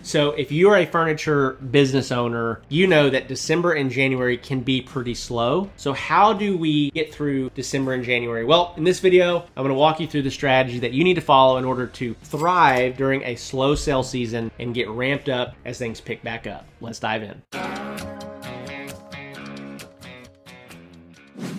So if you are a furniture business owner, you know that December and January can be pretty slow. So how do we get through December and January? Well, in this video, I'm going to walk you through the strategy that you need to follow in order to thrive during a slow sale season and get ramped up as things pick back up. Let's dive in.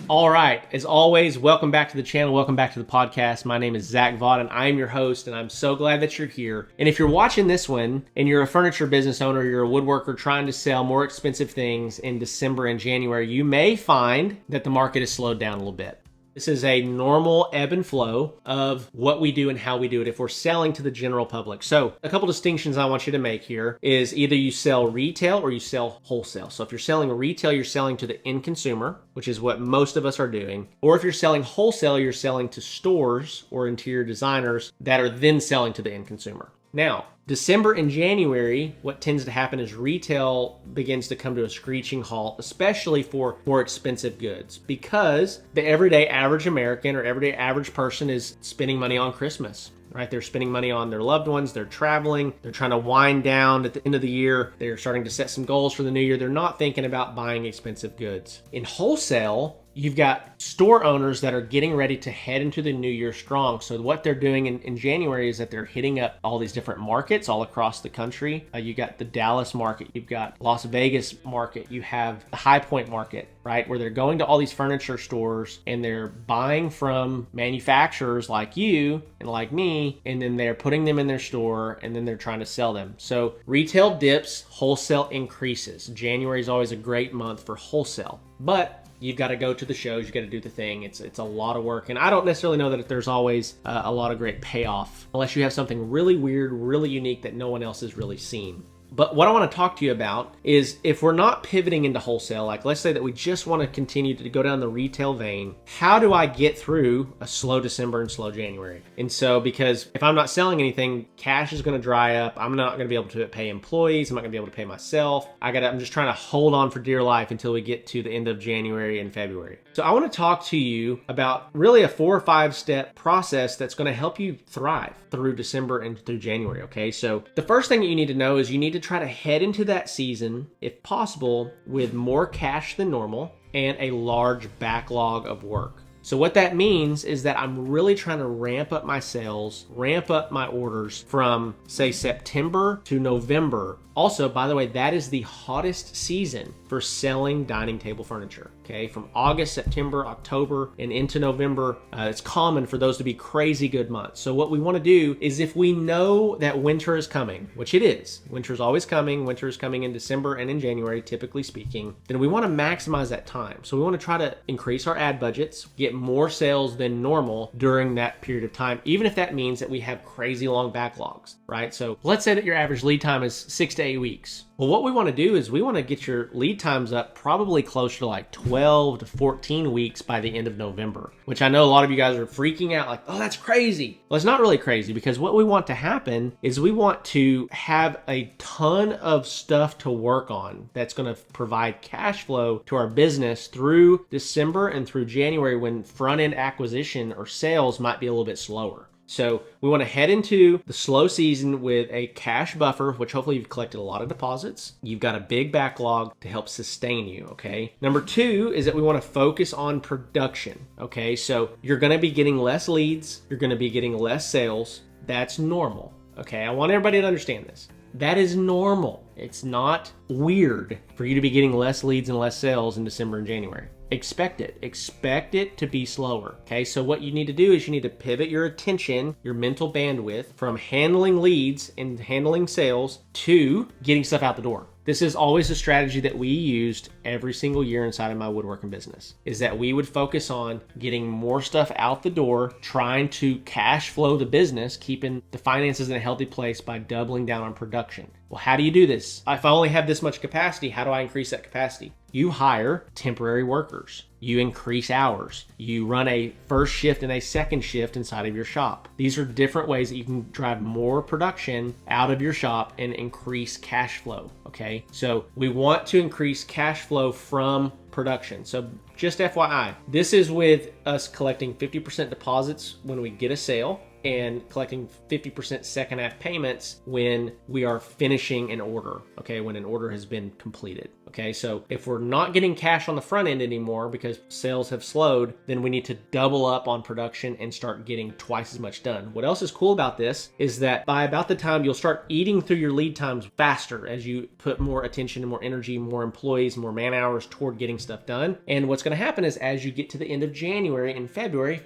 All right, as always, welcome back to the channel. Welcome back to the podcast. My name is Zach Vaught, and I am your host, and I'm so glad that you're here. And if you're watching this one, and you're a furniture business owner, you're a woodworker trying to sell more expensive things in December and January, you may find that the market has slowed down a little bit. This is a normal ebb and flow of what we do and how we do it if we're selling to the general public. So a couple distinctions I want you to make here is either you sell retail or you sell wholesale. So if you're selling retail, you're selling to the end consumer, which is what most of us are doing. Or if you're selling wholesale, you're selling to stores or interior designers that are then selling to the end consumer. Now, December and January, what tends to happen is retail begins to come to a screeching halt, especially for more expensive goods, because the everyday average American or everyday average person is spending money on Christmas. Right? They're spending money on their loved ones. They're traveling. They're trying to wind down at the end of the year. They're starting to set some goals for the new year. They're not thinking about buying expensive goods. In wholesale, you've got store owners that are getting ready to head into the new year strong. So what they're doing in January is that they're hitting up all these different markets all across the country. You got the Dallas market. You've got Las Vegas market. You have the High Point market, right? Where they're going to all these furniture stores and they're buying from manufacturers like you and like me, and then they're putting them in their store and then they're trying to sell them. So retail dips, wholesale increases. January is always a great month for wholesale, but you've got to go to the shows, you got to do the thing. It's a lot of work. And I don't necessarily know that there's always a lot of great payoff unless you have something really weird, really unique that no one else has really seen. But what I want to talk to you about is if we're not pivoting into wholesale, like let's say that we just want to continue to go down the retail vein, how do I get through a slow December and slow January? And so, because if I'm not selling anything, cash is going to dry up. I'm not going to be able to pay employees. I'm not going to be able to pay myself. I'm just trying to hold on for dear life until we get to the end of January and February. So I want to talk to you about really a 4 or 5 step process that's going to help you thrive through December and through January. Okay. So the first thing that you need to know is you need to try to head into that season, if possible, with more cash than normal and a large backlog of work. So what that means is that I'm really trying to ramp up my sales, ramp up my orders from, say, September to November. Also, by the way, that is the hottest season for selling dining table furniture, okay? From August, September, October, and into November, it's common for those to be crazy good months. So what we want to do is if we know that winter is coming, which it is, winter is always coming, winter is coming in December and in January, typically speaking, then we want to maximize that time. So we want to try to increase our ad budgets, get more sales than normal during that period of time, even if that means that we have crazy long backlogs, right? So let's say that your average lead time is 6 to 8 weeks. Well, what we want to do is we want to get your lead times up probably closer to like 12 to 14 weeks by the end of November, which I know a lot of you guys are freaking out like, oh, that's crazy. Well, it's not really crazy, because what we want to happen is we want to have a ton of stuff to work on that's going to provide cash flow to our business through December and through January, when front-end acquisition or sales might be a little bit slower. So we want to head into the slow season with a cash buffer, which hopefully you've collected a lot of deposits. You've got a big backlog to help sustain you, okay? Number 2 is that we want to focus on production, okay? So you're going to be getting less leads. You're going to be getting less sales. That's normal, okay? I want everybody to understand this. That is normal. It's not weird for you to be getting less leads and less sales in December and January. Expect it. Expect it to be slower. Okay, so what you need to do is you need to pivot your attention, your mental bandwidth from handling leads and handling sales to getting stuff out the door. This is always a strategy that we used every single year inside of my woodworking business, is that we would focus on getting more stuff out the door, trying to cash flow the business, keeping the finances in a healthy place by doubling down on production. Well, how do you do this? If I only have this much capacity, how do I increase that capacity? You hire temporary workers. You increase hours. You run a first shift and a second shift inside of your shop. These are different ways that you can drive more production out of your shop and increase cash flow, okay? So we want to increase cash flow from production. So just FYI, this is with us collecting 50% deposits when we get a sale and collecting 50% second half payments when we are finishing an order, okay, when an order has been completed. Okay, so if we're not getting cash on the front end anymore because sales have slowed, then we need to double up on production and start getting twice as much done. What else is cool about this is that by about the time you'll start eating through your lead times faster as you put more attention and more energy, more employees, more man hours toward getting stuff done. And what's going to happen is as you get to the end of January and February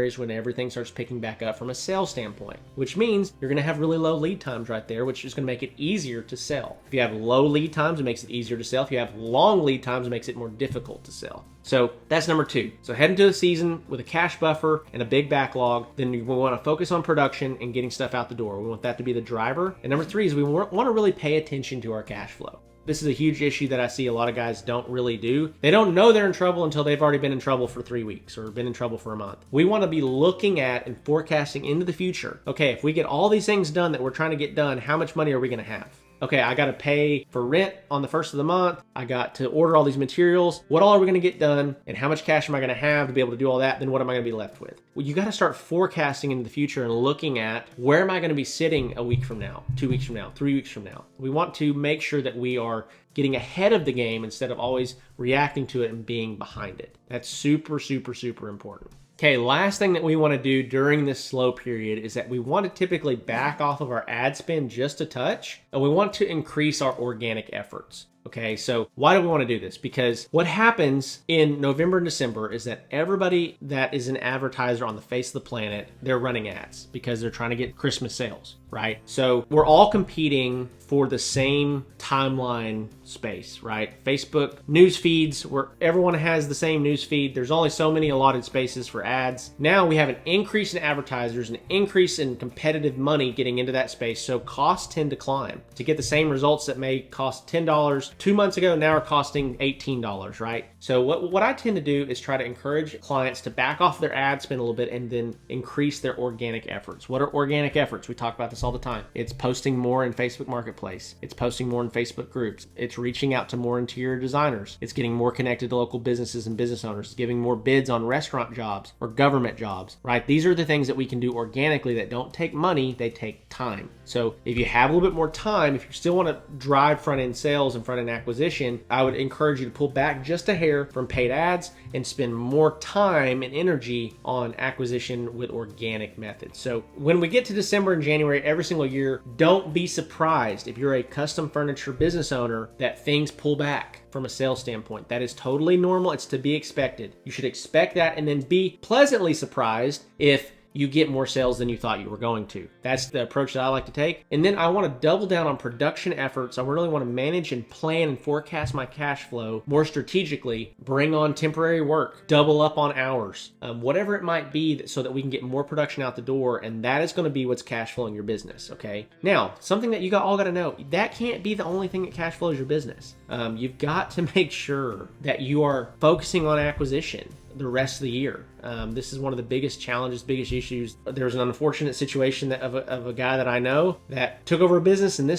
is when everything starts picking back up from a sales standpoint, which means you're going to have really low lead times right there, which is going to make it easier to sell. If you have low lead times, it makes it easier to sell. If you have long lead times, it makes it more difficult to sell. So that's number 2. So head into the season with a cash buffer and a big backlog, then we want to focus on production and getting stuff out the door. We want that to be the driver. And number 3 is we want to really pay attention to our cash flow. This is a huge issue that I see a lot of guys don't really do. They don't know they're in trouble until they've already been in trouble for 3 weeks or been in trouble for a month. We want to be looking at and forecasting into the future. Okay, if we get all these things done that we're trying to get done, how much money are we going to have? Okay, I got to pay for rent on the first of the month. I got to order all these materials. What all are we going to get done? And how much cash am I going to have to be able to do all that? Then what am I going to be left with? Well, you got to start forecasting into the future and looking at where am I going to be sitting a week from now, 2 weeks from now, 3 weeks from now. We want to make sure that we are getting ahead of the game instead of always reacting to it and being behind it. That's super, super, super important. Okay, last thing that we want to do during this slow period is that we want to typically back off of our ad spend just a touch, and we want to increase our organic efforts. Okay, so why do we want to do this? Because what happens in November and December is that everybody that is an advertiser on the face of the planet, they're running ads because they're trying to get Christmas sales, right? So we're all competing for the same timeline space, right? Facebook news feeds where everyone has the same news feed. There's only so many allotted spaces for ads. Now we have an increase in advertisers, an increase in competitive money getting into that space. So costs tend to climb. To get the same results that may cost $10 2 months ago now are costing $18, right? So what I tend to do is try to encourage clients to back off their ad spend a little bit and then increase their organic efforts. What are organic efforts? We talk about this all the time. It's posting more in Facebook Marketplace. It's posting more in Facebook groups. It's reaching out to more interior designers. It's getting more connected to local businesses and business owners. It's giving more bids on restaurant jobs or government jobs, right? These are the things that we can do organically that don't take money, they take time. So if you have a little bit more time, if you still want to drive front-end sales and front-end acquisition, I would encourage you to pull back just a hair from paid ads and spend more time and energy on acquisition with organic methods. So when we get to December and January every single year, don't be surprised if you're a custom furniture business owner that things pull back from a sales standpoint. That is totally normal. It's to be expected. You should expect that and then be pleasantly surprised if you get more sales than you thought you were going to. That's the approach that I like to take. And then I want to double down on production efforts. I really want to manage and plan and forecast my cash flow more strategically, bring on temporary work, double up on hours, whatever it might be so that we can get more production out the door. And that is going to be what's cash flowing your business, okay? Now, something that you all got to know, that can't be the only thing that cash flows your business. You've got to make sure that you are focusing on acquisition the rest of the year. This is one of the biggest challenges, biggest issues. There was an unfortunate situation of a guy that I know that took over a business, and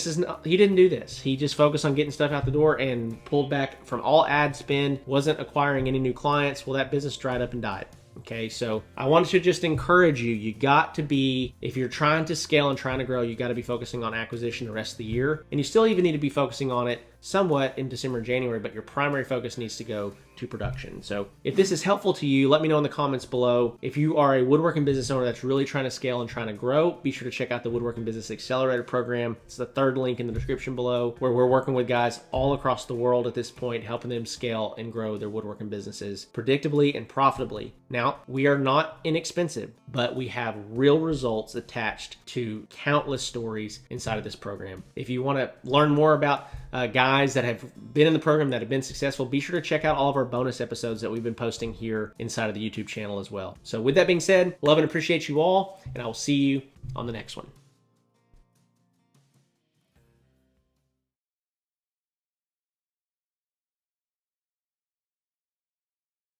he didn't do this. He just focused on getting stuff out the door and pulled back from all ad spend, wasn't acquiring any new clients. Well, that business dried up and died. Okay, so I wanted to just encourage you. You got to be, if you're trying to scale and trying to grow, you got to be focusing on acquisition the rest of the year. And you still even need to be focusing on it somewhat in December and January, but your primary focus needs to go to production. So if this is helpful to you, let me know in the comments below. If you are a woodworking business owner that's really trying to scale and trying to grow, be sure to check out the Woodworking Business Accelerator program. It's the third link in the description below, where we're working with guys all across the world at this point, helping them scale and grow their woodworking businesses predictably and profitably. Now, we are not inexpensive, but we have real results attached to countless stories inside of this program. If you want to learn more about guys that have been in the program that have been successful, be sure to check out all of our bonus episodes that we've been posting here inside of the YouTube channel as well. So with that being said, love and appreciate you all, and I will see you on the next one.